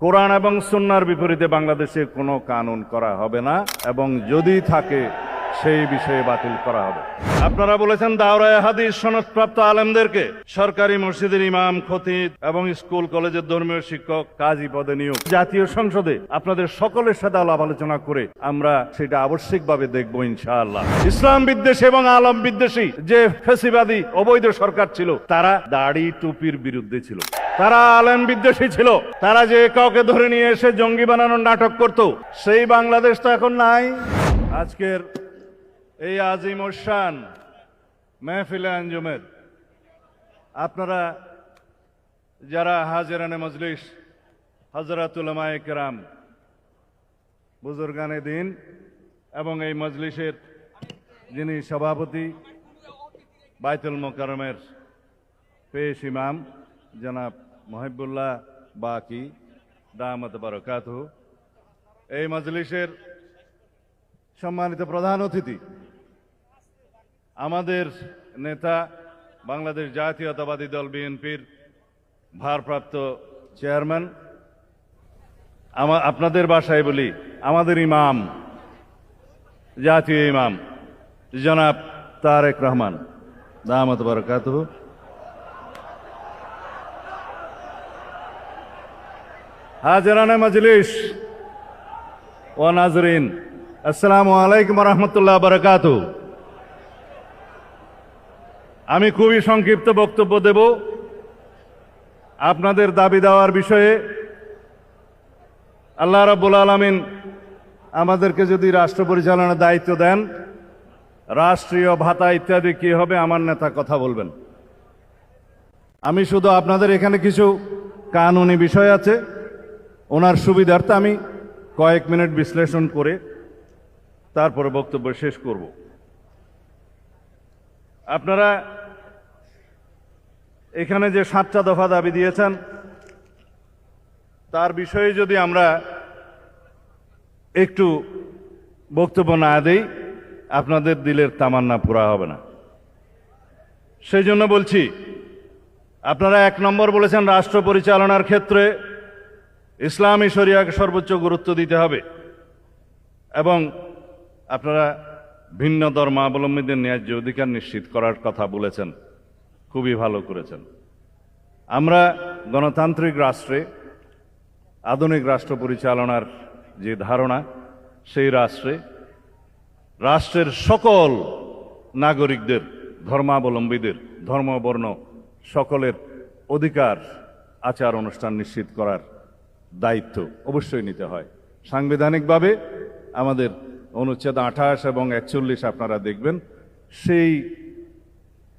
কোরআন এবং সুন্নাহর বিপরীতে বাংলাদেশে কোনো কানুন করা হবে না এবং যদি থাকে সেই বিষয়ে বাতিল করা হবে। আপনারা বলেছেন দাওরায়ে হাদিস সনদপ্রাপ্ত আলেমদেরকে সরকারি মসজিদের ইমাম, খতিব এবং স্কুল কলেজের ধর্মীয় শিক্ষক, কাজী পদে নিয়োগ। জাতীয় সংসদে আপনাদের সকলের সাথে আলাপ আলোচনা করে আমরা সেটা আবশ্যিকভাবে দেখব ইনশাআল্লাহ। ইসলাম বিদ্বেষী এবং আলম বিদ্বেষী যে ফ্যাসিবাদী অবৈধ সরকার ছিল, তারা দাড়ি টুপির বিরুদ্ধে ছিল, তারা আলেম বিদ্বেষী ছিল, তারা যে কাউকে ধরে নিয়ে এসে জঙ্গি বানানোর নাটক করত, সেই বাংলাদেশ তো এখন নাই। আজকের এই আজিম শান মেহফিলে আঞ্জুমের আপনারা যারা হাজিরানে মজলিস, হযরত উলামায়ে কেরাম, বুজুর্গানে দ্বীন এবং এই মজলিসের যিনি সভাপতি বাইতুল মোকাররমের পেশ ইমাম জনাব মুহিবুল্লাহ বাকি দামাত বারাকাতুহু, এই মজলিসের সম্মানিত প্রধান অতিথি, আমাদের নেতা, বাংলাদেশ জাতীয়তাবাদী দল বিএনপির ভারপ্রাপ্ত চেয়ারম্যান, আপনাদের ভাষায় বলি আমাদের ইমাম, জাতীয় ইমাম জনাব তারেক রহমান দামাত বারাকাতুহু, হাজিরানে মজলিস ও নাজরিন, আসসালামু আলাইকুম ওয়া রাহমাতুল্লাহি ওয়া বারাকাতুহু। আমি খুবই সংক্ষিপ্ত বক্তব্য দেব। আপনাদের দাবি দেওয়ার বিষয়ে আল্লাহ রাব্বুল আলামিন আমাদেরকে যদি রাষ্ট্র পরিচালনার দায়িত্ব দেন, রাষ্ট্রীয় ভাতা ইত্যাদি কি হবে আমার নেতা কথা বলবেন। আমি শুধু আপনাদের এখানে কিছু কানুনি বিষয় আছে, ওনার সুবিধার্থে আমি কয়েক মিনিট বিশ্লেষণ করে তারপরে বক্তব্য শেষ করব। আপনারা এখানে যে 7টা দফা দাবি দিয়েছেন, তার বিষয়ে যদি আমরা একটু বক্তব্য না দেই, আপনাদের দিলের তামান্না পুরা হবে না। সেই জন্য বলছি, আপনারা 1 নম্বর বলেছেন রাষ্ট্র পরিচালনার ক্ষেত্রে ইসলামী শরিয়াকে সর্বোচ্চ গুরুত্ব দিতে হবে এবং আপনারা ভিন্ন ধর্মাবলম্বীদের ন্যায্য অধিকার নিশ্চিত করার কথা বলেছেন, খুবই ভালো করেছেন। আমরা গণতান্ত্রিক রাষ্ট্রে আধুনিক রাষ্ট্র পরিচালনার যে ধারণা, সেই রাষ্ট্রের সকল নাগরিকদের, ধর্মাবলম্বীদের, ধর্মবর্ণ সকলের অধিকার, আচার অনুষ্ঠান নিশ্চিত করার দায়িত্ব অবশ্যই নিতে হয়। সাংবিধানিকভাবে আমাদের অনুচ্ছেদ 28 এবং 41 আপনারা দেখবেন, সেই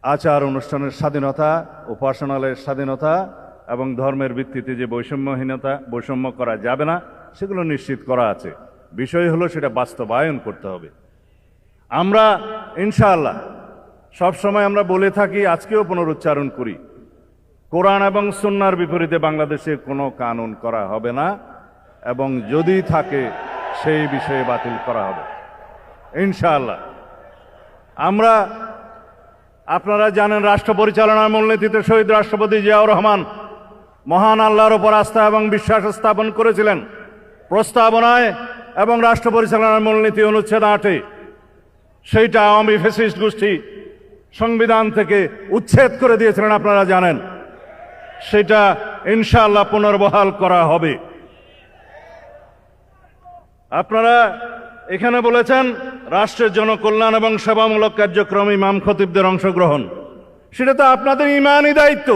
আচার অনুষ্ঠানের স্বাধীনতা, উপাসনালয়ের স্বাধীনতা এবং ধর্মের ভিত্তিতে যে বৈষম্য করা যাবে না, সেগুলো নিশ্চিত করা আছে। বিষয় হলো সেটা বাস্তবায়ন করতে হবে। আমরা ইনশাআল্লাহ সবসময় আমরা বলে থাকি, আজকেও পুনরুচ্চারণ করি, কোরআন এবং সুন্নাহর বিপরীতে বাংলাদেশে কোনো কানুন করা হবে না এবং যদি থাকে সেই বিষয়ে বাতিল করা হবে ইনশাআল্লাহ। আপনারা জানেন, রাষ্ট্র পরিচালনার মূলনীতিতে শহীদ রাষ্ট্রপতি জিয়াউর রহমান মহান আল্লাহর উপর আস্থা এবং বিশ্বাস স্থাপন করেছিলেন। প্রস্তাবনায় এবং রাষ্ট্র পরিচালনার মূলনীতি অনুচ্ছেদ 8-এ সেইটা আওয়ামী ফ্যাসিস্ট গোষ্ঠী সংবিধান থেকে উচ্ছেদ করে দিয়েছিলেন, আপনারা জানেন। সেটা ইনশাআল্লাহ পুনর্বহাল করা হবে। আপনারা এখানে বলেছেন রাষ্ট্রের জনকল্যাণ এবং সেবামূলক কার্যক্রম, ইমাম খতিবদের অংশগ্রহণ, সেটা তো আপনাদের ঈমানি দায়িত্ব।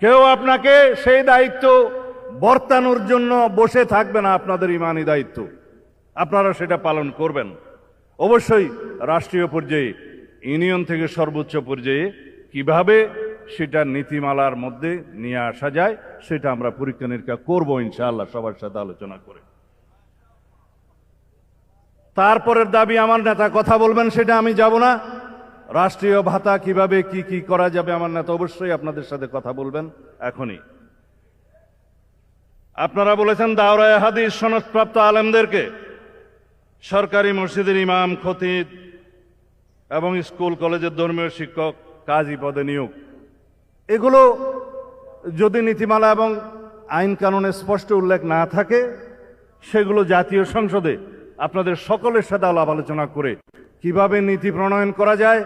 কেউ আপনাকে সেই দায়িত্ব বর্তানোর জন্য বসে থাকবে না, আপনাদের ঈমানি দায়িত্ব, আপনারা সেটা পালন করবেন। অবশ্যই রাষ্ট্রীয় পর্যায়ে, ইউনিয়ন থেকে সর্বোচ্চ পর্যায়ে কিভাবে সেটা নীতিমালার মধ্যে নিয়ে আসা যায়, সেটা আমরা পরীক্ষা নিরীক্ষা করবো ইনশাআল্লাহ, সবার সাথে আলোচনা করে। তারপরের দাবি আমার নেতা কথা বলবেন, সেটা আমি যাব না। রাষ্ট্রীয় ভাতা কিভাবে কি করা যাবে, আমার নেতা অবশ্যই আপনাদের সাথে কথা বলবেন এখনই। আপনারা বলেছেন দাওরায়ে হাদিস সনদপ্রাপ্ত আলেমদেরকে সরকারি মসজিদের ইমাম, খতিব এবং স্কুল কলেজের ধর্মীয় শিক্ষক, কাজী পদে নিয়োগ। এগুলো যদি নীতিমালা এবং আইন কানুনে স্পষ্ট উল্লেখ না থাকে সেগুলো জাতীয় সংসদে আপনাদের সকলের সাথে আলাপ আলোচনা করে কিভাবে নীতি প্রণয়ন করা যায়,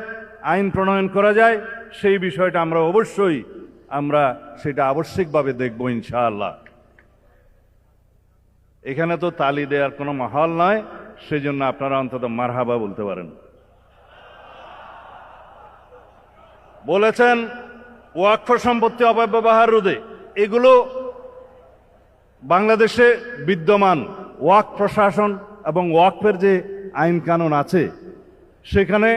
আইন প্রণয়ন করা যায়, সেই বিষয়টা আমরা সেটা আবশ্যিকভাবে দেখব ইনশাআল্লাহ। এখানে তো তালি দেওয়ার কোনো মাহল নয়, সেজন্য আপনারা অন্তত মারহাবা বলতে পারেন। বলেছেন ওয়াকফ সম্পত্তি অপব্যবহার রোধে, এগুলো বাংলাদেশে বিদ্যমান ওয়াকফ প্রশাসন এবং ওয়াকফের যে আইন কানুন আছে সেখানে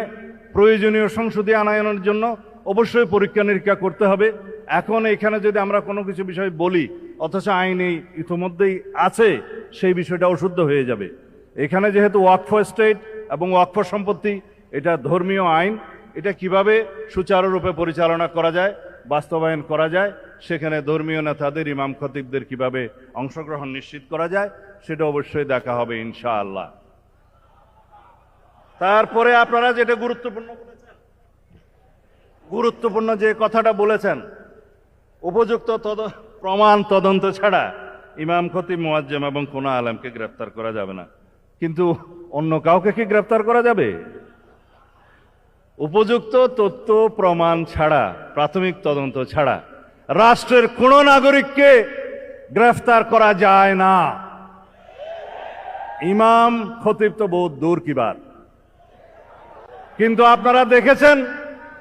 প্রয়োজনীয় সংশোধনী আনয়নের জন্য অবশ্যই পরীক্ষা নিরীক্ষা করতে হবে। এখন এখানে যদি আমরা কোনো কিছু বিষয় বলি অথচ আইনে ইতিমধ্যেই আছে, সেই বিষয়টা অশুদ্ধ হয়ে যাবে। এখানে যেহেতু ওয়াকফ এস্টেট এবং ওয়াকফ সম্পত্তি এটা ধর্মীয় আইন, এটা কিভাবে সুচারুরূপে পরিচালনা করা যায়, বাস্তবায়ন করা যায়, সেখানে ধর্মীয় নেতাদের, ইমাম খতিবদের কিভাবে অংশগ্রহণ নিশ্চিত করা যায়, সেটা অবশ্যই দেখা হবে ইনশাআল্লাহ। তারপরে আপনারা যেটা গুরুত্বপূর্ণ যে কথাটা বলেছেন, উপযুক্ত প্রমাণ তদন্ত ছাড়া ইমাম খতিব, মুয়াজ্জেম এবং কোনো আলেমকে গ্রেফতার করা যাবে না। কিন্তু অন্য কাউকে কি গ্রেফতার করা যাবে? উপযুক্ত তথ্য প্রমাণ ছাড়া, প্রাথমিক তদন্ত ছাড়া রাষ্ট্রের কোন নাগরিককে গ্রেফতার করা যায় না। ইমাম খতিব তো বহুত দূর কি বাত। কিন্তু আপনারা দেখেছেন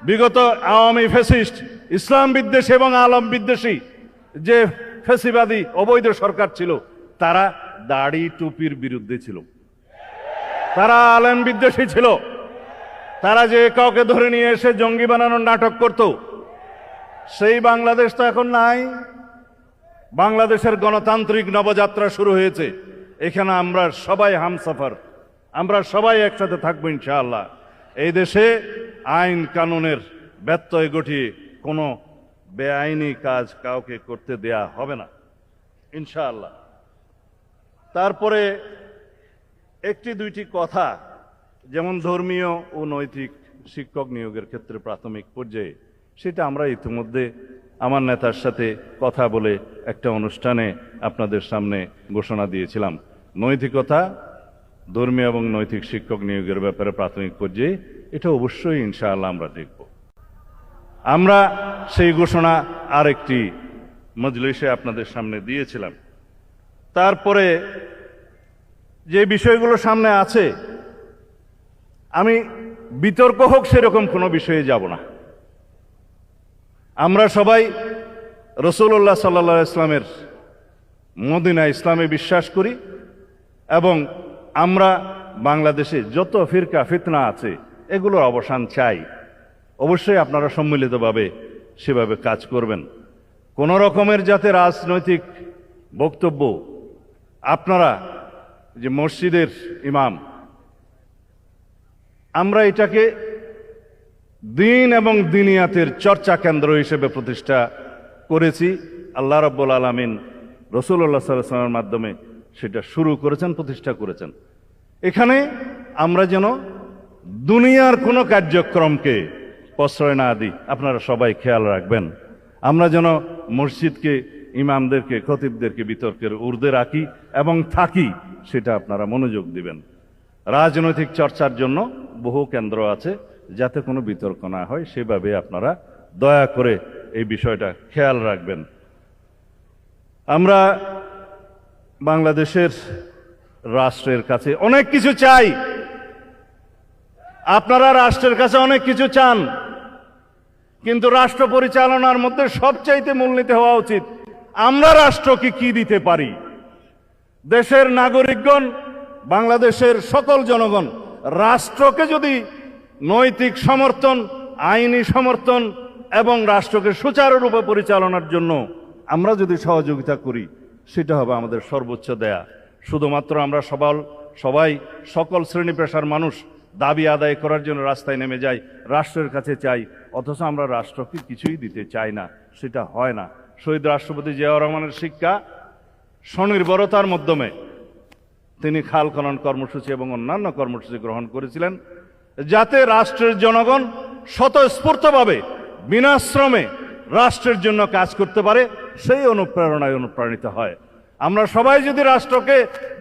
বিগত আওয়ামী ফ্যাসিস্ট, ইসলাম বিদ্বেষী এবং আলম বিদ্বেষী যে ফ্যাসিবাদী অবৈধ সরকার ছিল, তারা দাড়ি টুপির বিরুদ্ধে ছিল, তারা আলেম বিদ্বেষী ছিল, তারা যে কাউকে ধরে নিয়ে এসে জঙ্গি বানানোর নাটক করত। সেই বাংলাদেশ তো এখন নাই। বাংলাদেশের গণতান্ত্রিক নবযাত্রা শুরু হয়েছে। এখানে আমরা সবাই হামসফর, আমরা সবাই একসাথে থাকবো ইনশাআল্লাহ। এই দেশে আইন কানুনের ব্যত্যয় ঘটিয়ে কোনো বেআইনি কাজ কাউকে করতে দেয়া হবে না ইনশাআল্লাহ। তারপরে একটি দুইটি কথা, যেমন ধর্মীয় ও নৈতিক শিক্ষক নিয়োগের ক্ষেত্রে প্রাথমিক পর্যায়ে, সেটা আমরা ইতিমধ্যে আমার নেতার সাথে কথা বলে একটা অনুষ্ঠানে আপনাদের সামনে ঘোষণা দিয়েছিলাম। নৈতিকতা, ধর্মীয় এবং নৈতিক শিক্ষক নিয়োগের ব্যাপারে প্রাথমিক পর্যায়ে এটা অবশ্যই ইনশাআল্লাহ আমরা দেখব। আমরা সেই ঘোষণা আরেকটি মজলিসে আপনাদের সামনে দিয়েছিলাম। তারপরে যে বিষয়গুলো সামনে আছে, আমি বিতর্ক হোক সেরকম কোনো বিষয়ে যাব না। আমরা সবাই রাসূলুল্লাহ সাল্লাল্লাহু আলাইহি ওয়াসাল্লামের মদিনা ইসলামে বিশ্বাস করি এবং আমরা বাংলাদেশে যত ফিরকা ফিতনা আছে এগুলোর অবসান চাই। অবশ্যই আপনারা সম্মিলিতভাবে সেভাবে কাজ করবেন। কোন রকমের যাতে রাজনৈতিক বক্তব্য, আপনারা যে মসজিদের ইমাম, আমরা এটাকে দিন এবং দিনিয়াতের চর্চা কেন্দ্র হিসেবে প্রতিষ্ঠা করেছি। আল্লাহ রাব্বুল আলামিন রাসূলুল্লাহ সাল্লাল্লাহু আলাইহি ওয়াসাল্লামের মাধ্যমে সেটা শুরু করেছেন, প্রতিষ্ঠা করেছেন। এখানে আমরা যেন দুনিয়ার কোনো কার্যক্রমকে প্রশ্রয় না দিই, আপনারা সবাই খেয়াল রাখবেন। আমরা যেন মসজিদকে, ইমামদেরকে, খতিবদেরকে বিতর্কের ঊর্ধ্বে রাখি এবং থাকি, সেটা আপনারা মনোযোগ দিবেন। রাজনৈতিক চর্চার জন্য বহু কেন্দ্র আছে, যাতে কোনো বিতর্ক না হয় সেভাবে আপনারা দয়া করে এই বিষয়টা খেয়াল রাখবেন। আমরা বাংলাদেশের রাষ্ট্রের কাছে অনেক কিছু চাই, আপনারা রাষ্ট্রের কাছে অনেক কিছু চান, কিন্তু রাষ্ট্র পরিচালনার মধ্যে সবচাইতে মূলনীতি হওয়া উচিত আমরা রাষ্ট্রকে কি দিতে পারি। দেশের নাগরিকগণ, বাংলাদেশের সকল জনগণ রাষ্ট্রকে যদি নৈতিক সমর্থন, আইনি সমর্থন এবং রাষ্ট্রকে সুচারুরূপে পরিচালনার জন্য আমরা যদি সহযোগিতা করি, সেটা হবে আমাদের সর্বোচ্চ দেয়া। শুধুমাত্র আমরা সবাই সকল শ্রেণী পেশার মানুষ দাবি আদায় করার জন্য রাস্তায় নেমে যাই, রাষ্ট্রের কাছে চাই, অথচ আমরা রাষ্ট্রকে কিছুই দিতে চাই না, সেটা হয় না। শহীদ রাষ্ট্রপতি জিয়াউর রহমানের শিক্ষা স্বনির্ভরতার মাধ্যমে তিনি খাল খনন কর্মসূচি এবং অন্যান্য কর্মসূচি গ্রহণ করেছিলেন, যাতে রাষ্ট্রের জনগণ স্বতঃস্ফূর্তভাবে বিনাশ্রমে রাষ্ট্রের জন্য কাজ করতে পারে, সেই অনুপ্রেরণায় অনুপ্রাণিত হয়। আমরা সবাই যদি রাষ্ট্রকে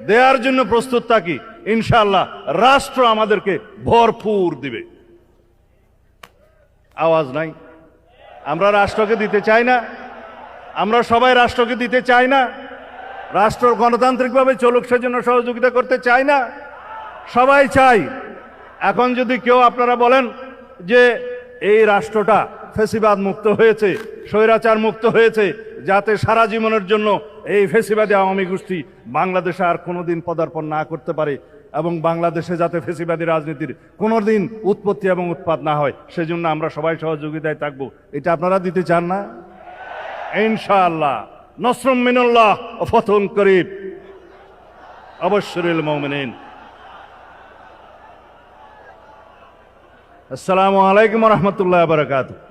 দেওয়ার জন্য প্রস্তুত থাকি, ইনশাআল্লাহ রাষ্ট্র আমাদেরকে ভরপুর দিবে। আওয়াজ নাই। আমরা রাষ্ট্রকে দিতে চাই না, আমরা সবাই রাষ্ট্রকে দিতে চাই না, রাষ্ট্র গণতান্ত্রিকভাবে চলুক সেজন্য সহযোগিতা করতে চাই না, সবাই চাই। এখন যদি কেউ আপনারা বলেন যে এই রাষ্ট্রটা ফ্যাসিবাদ মুক্ত হয়েছে, স্বৈরাচার মুক্ত হয়েছে, যাতে সারা জীবনের জন্য এই ফ্যাসিবাদী আওয়ামী গোষ্ঠী বাংলাদেশে আর কোনোদিন পদার্পণ না করতে পারে এবং বাংলাদেশে যাতে ফ্যাসিবাদী রাজনীতির কোনোদিন উৎপত্তি এবং উৎপাদ না হয়, সেজন্য আমরা সবাই সহযোগিতায় থাকবো, এটা আপনারা দিতে চান না? ইনশাআল্লাহ। নসরুম মিনাল্লাহ ওয়া ফাতহুন করিব। আবাশশিরিল মুমিনিন। আসসালামু আলাইকুম ওয়া রাহমাতুল্লাহি ওয়া বারাকাতুহু।